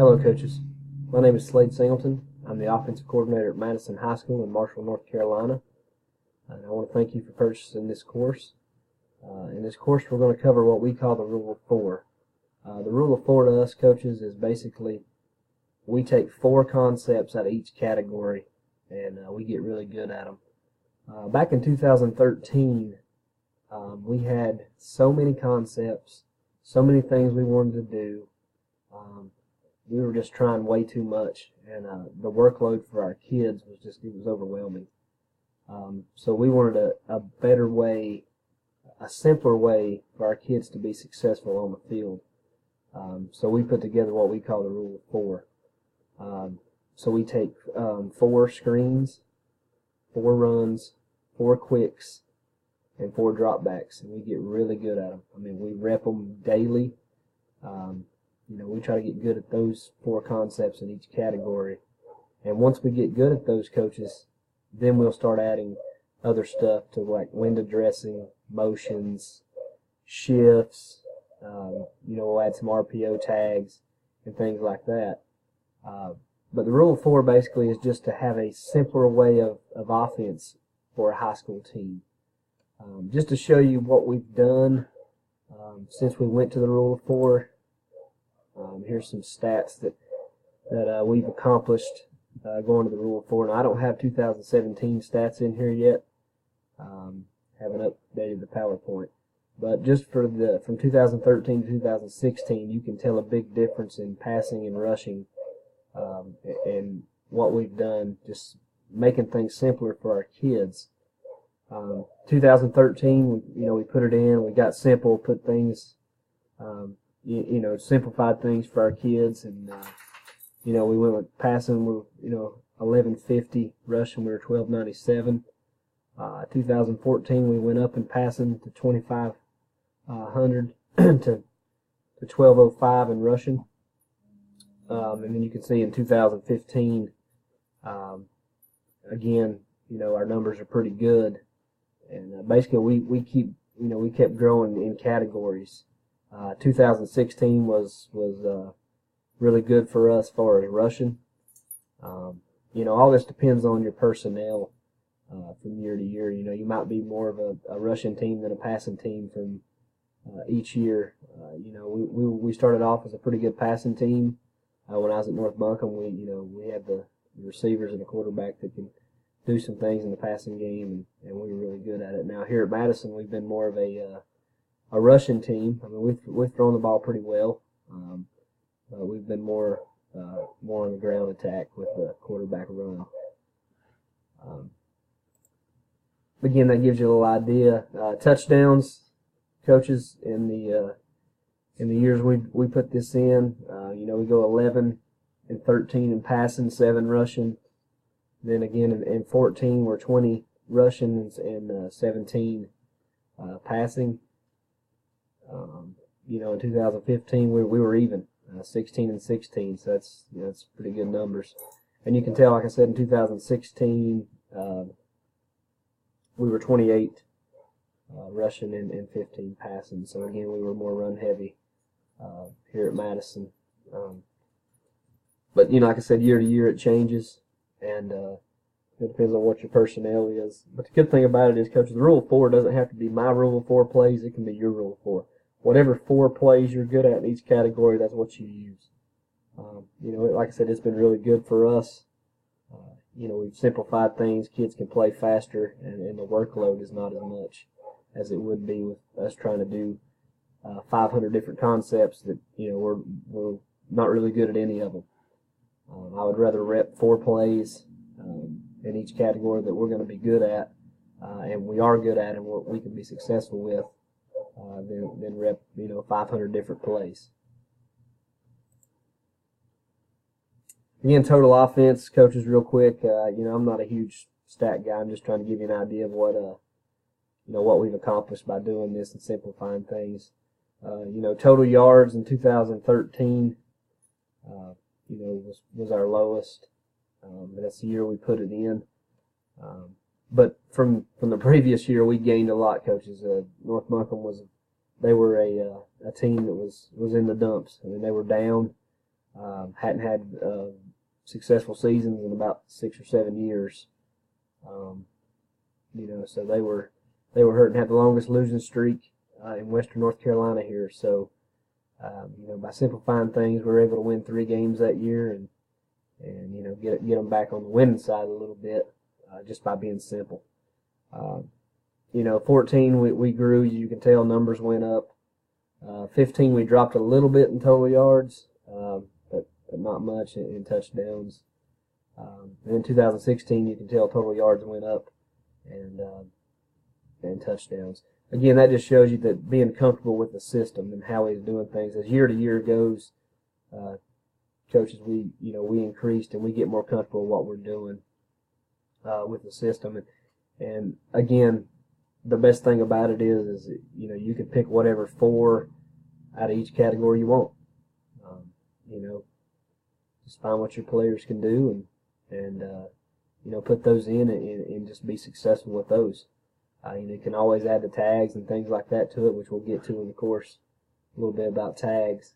Hello, coaches. My name is Slade Singleton. I'm the offensive coordinator at Madison High School in Marshall, North Carolina. And I want to thank you for purchasing this course. In this course, we're going to cover what we call the Rule of 4. The Rule of 4 to us, coaches, is basically we take 4 concepts out of each category, and we get really good at them. Back in 2013, we had so many concepts, so many things we wanted to do. We were just trying way too much, and the workload for our kids was it was overwhelming. So we wanted a better way, a simpler way for our kids to be successful on the field. So we put together what we call the Rule of 4. So we take 4 screens, 4 runs, 4 quicks, and 4 dropbacks, and we get really good at them. I mean, we rep them daily. We try to get good at those 4 concepts in each category. And once we get good at those, coaches, then we'll start adding other stuff to, like window dressing, motions, shifts. We'll add some RPO tags and things like that. But the Rule of 4 basically is just to have a simpler way of offense for a high school team. Just to show you what we've done since we went to the Rule of 4. Here's some stats that we've accomplished going to the Rule of 4. Now, I don't have 2017 stats in here yet. Haven't updated the PowerPoint. But just from 2013 to 2016, you can tell a big difference in passing and rushing, and what we've done, just making things simpler for our kids. 2013, we put it in. We got simple, put things. Simplified things for our kids, and we went with passing. We're 1150, rushing we were 1297. 2014 we went up in passing to 2500 to 1205 in rushing, and then you can see in 2015, again, our numbers are pretty good, and basically we kept growing in categories. 2016 was really good for us as far as rushing. All this depends on your personnel from year to year. You might be more of a rushing team than a passing team from each year. We started off as a pretty good passing team. When I was at North Buncombe, we had the receivers and a quarterback that can do some things in the passing game, and we were really good at it. Now here at Madison, we've been more of a rushing team. I mean, we've thrown the ball pretty well. We've been more on the ground attack with the quarterback run. Again, that gives you a little idea. Touchdowns, coaches, in the years we put this in, we go 11 and 13 in passing, 7 rushing. Then again in 14 we're 20 rushing and 17 passing. In 2015 we were even, 16 and 16, so that's pretty good numbers. And you can tell, like I said, in 2016 we were 28 rushing and 15 passing. So again, we were more run heavy here at Madison. But like I said, year to year it changes, and it depends on what your personnel is. But the good thing about it is, coaches, the Rule of 4 doesn't have to be my Rule of 4 plays. It can be your Rule of 4. Whatever 4 plays you're good at in each category, that's what you use. Like I said, it's been really good for us. We've simplified things. Kids can play faster, and the workload is not as much as it would be with us trying to do 500 different concepts that, we're not really good at any of them. I would rather rep 4 plays in each category that we're going to be good at, and we are good at, and what we can be successful with, than rep 500 different plays. Again, total offense, coaches, real quick. I'm not a huge stat guy. I'm just trying to give you an idea of what we've accomplished by doing this and simplifying things. Total yards in 2013, was our lowest. But that's the year we put it in. But from the previous year, we gained a lot, coaches. North Buncombe were a team that was in the dumps. I mean, they were down. Hadn't had successful seasons in about 6 or 7 years. So they were hurt and had the longest losing streak in Western North Carolina here. So by simplifying things, we were able to win 3 games that year and get them back on the winning side a little bit just by being simple. 14 we grew, you can tell numbers went up. 15 we dropped a little bit in total yards, but not much in touchdowns. And in 2016 you can tell total yards went up and touchdowns. Again, that just shows you that being comfortable with the system and how he's doing things. As year to year goes, coaches, we increased and we get more comfortable with what we're doing with the system. And again, the best thing about it is you can pick whatever 4 out of each category you want. Just find what your players can do and put those in and just be successful with those. You can always add the tags and things like that to it, which we'll get to in the course, a little bit about tags.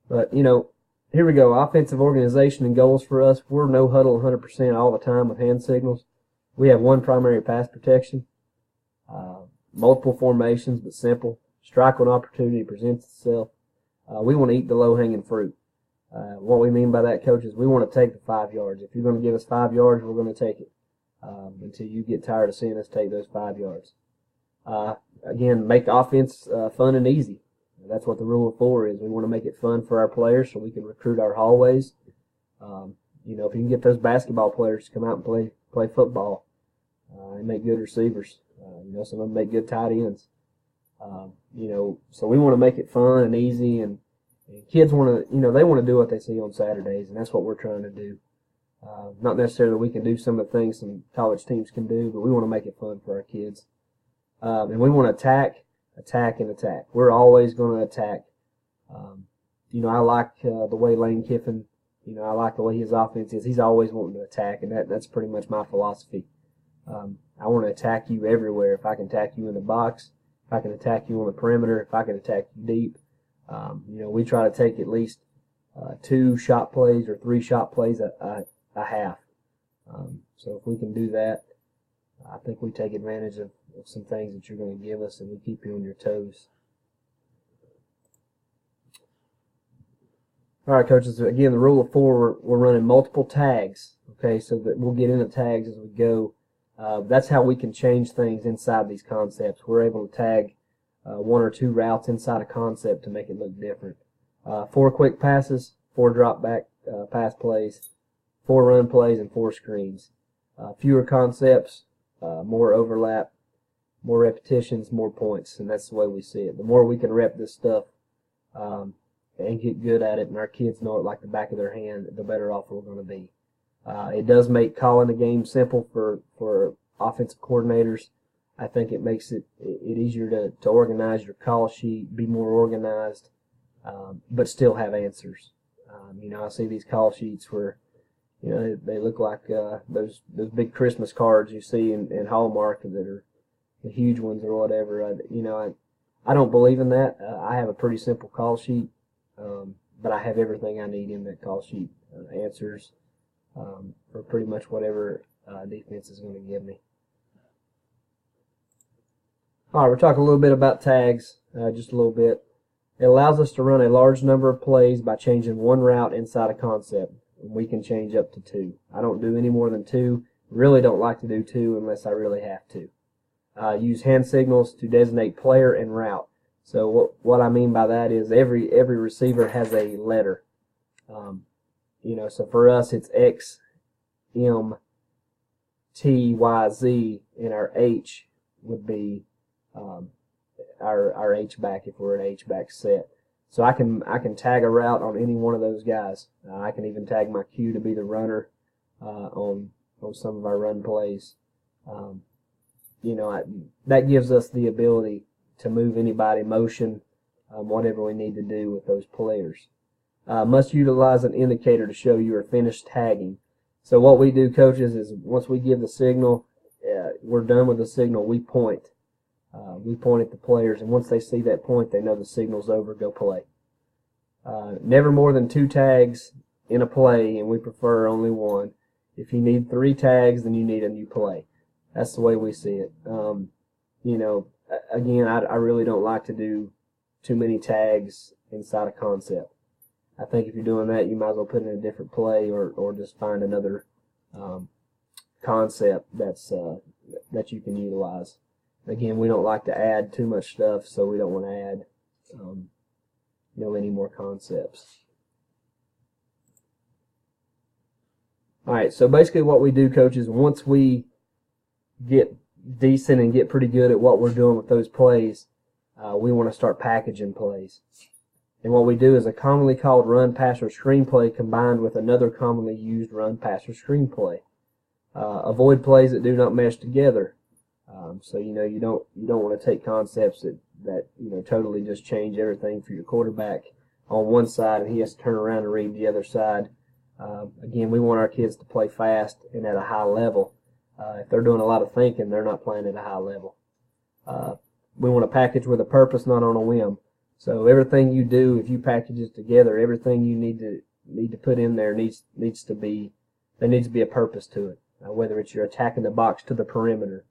But here we go. Offensive organization and goals for us. We're no huddle 100% all the time with hand signals. We have 1 primary pass protection, multiple formations, but simple. Strike when opportunity presents itself. We want to eat the low-hanging fruit. What we mean by that, coach, is we want to take the 5 yards. If you're going to give us 5 yards, we're going to take it until you get tired of seeing us take those 5 yards. Again, make offense fun and easy. That's what the rule of 4 is. We want to make it fun for our players so we can recruit our hallways. If you can get those basketball players to come out and play football and make good receivers. Some of them make good tight ends. So we want to make it fun and easy, and kids want to, they want to do what they see on Saturdays, and that's what we're trying to do. Not necessarily that we can do some of the things some college teams can do, but we want to make it fun for our kids. And we want to attack, and attack. We're always going to attack. I like the way Lane Kiffin, I like the way his offense is. He's always wanting to attack, and that's pretty much my philosophy. I want to attack you everywhere. If I can attack you in the box, if I can attack you on the perimeter, if I can attack you deep. We try to take at least 2 shot plays or 3 shot plays a half. So if we can do that, I think we take advantage of some things that you're going to give us, and we keep you on your toes. All right, coaches, again, the rule of 4, we're running multiple tags, okay, so that we'll get into tags as we go. That's how we can change things inside these concepts. We're able to tag 1 or 2 routes inside a concept to make it look different. 4 quick passes, 4 drop back pass plays, 4 run plays, and 4 screens. Fewer concepts, more overlap, more repetitions, more points, and that's the way we see it. The more we can rep this stuff and get good at it, and our kids know it like the back of their hand, the better off we're going to be. It does make calling the game simple for offensive coordinators. I think it makes it easier to organize your call sheet, be more organized, but still have answers. I see these call sheets where they look like those big Christmas cards you see in Hallmark that are the huge ones or whatever. I don't believe in that. I have a pretty simple call sheet, but I have everything I need in that call sheet. Answers for pretty much whatever defense is going to give me. All right, we're talking a little bit about tags, just a little bit. It allows us to run a large number of plays by changing 1 route inside a concept. And we can change up to 2. I don't do any more than 2. Really don't like to do 2 unless I really have to. Use hand signals to designate player and route. So what I mean by that is every receiver has a letter. So for us it's X, M, T, Y, Z, and our H would be our H-back if we're an H-back set. So I can tag a route on any one of those guys. I can even tag my Q to be the runner on some of our run plays. That gives us the ability to move anybody, motion, whatever we need to do with those players. Must utilize an indicator to show you are finished tagging. So what we do, coaches, is once we give the signal, we're done with the signal, we point. We point at the players, and once they see that point, they know the signal's over, go play. Never more than 2 tags in a play, and we prefer only 1. If you need 3 tags, then you need a new play. That's the way we see it. You know, again, I really don't like to do too many tags inside a concept. I think if you're doing that, you might as well put in a different play, or just find another concept that you can utilize. Again, we don't like to add too much stuff, so we don't want to add any more concepts. Alright, so basically what we do, coaches, once we get decent and get pretty good at what we're doing with those plays, we want to start packaging plays. And what we do is a commonly called run, pass, or screen play combined with another commonly used run, pass, or screen play. Avoid plays that do not mesh together. So you don't want to take concepts that totally just change everything for your quarterback on one side and he has to turn around and read the other side. Again, we want our kids to play fast and at a high level. If they're doing a lot of thinking, they're not playing at a high level. We want to package with a purpose, not on a whim. So everything you do, if you package it together, everything you need to put in there needs to be a purpose to it. Whether it's you're attacking the box to the perimeter,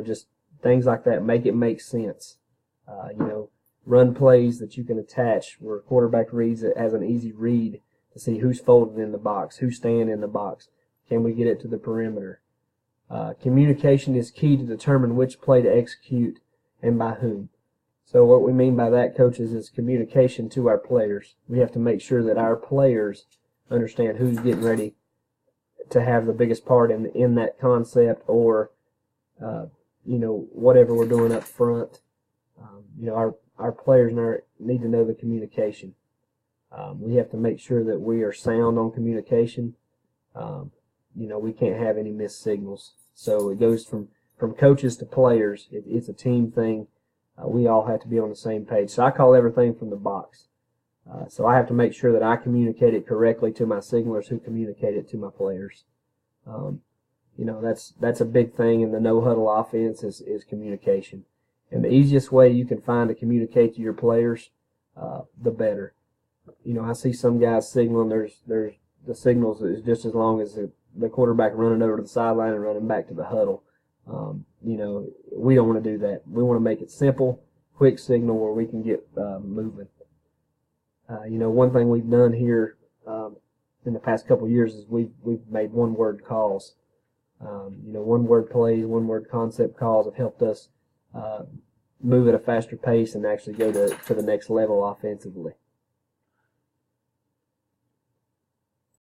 just things like that. Make it make sense. Run plays that you can attach where a quarterback reads it as an easy read to see who's folded in the box, who's staying in the box. Can we get it to the perimeter? Communication is key to determine which play to execute and by whom. So what we mean by that, coaches, is communication to our players. We have to make sure that our players understand who's getting ready to have the biggest part in that concept, or whatever we're doing up front. Our players need to know the communication. We have to make sure that we are sound on communication. We can't have any missed signals. So it goes from coaches to players. It's a team thing. We all have to be on the same page. So I call everything from the box. So I have to make sure that I communicate it correctly to my signalers, who communicate it to my players. That's a big thing in the no-huddle offense is communication. And the easiest way you can find to communicate to your players, the better. I see some guys signaling. There's the signals is just as long as the quarterback running over to the sideline and running back to the huddle. We don't want to do that. We want to make it simple, quick signal where we can get moving. One thing we've done here in the past couple of years is we've made one-word calls. One-word plays, one-word concept calls have helped us move at a faster pace and actually go to the next level offensively.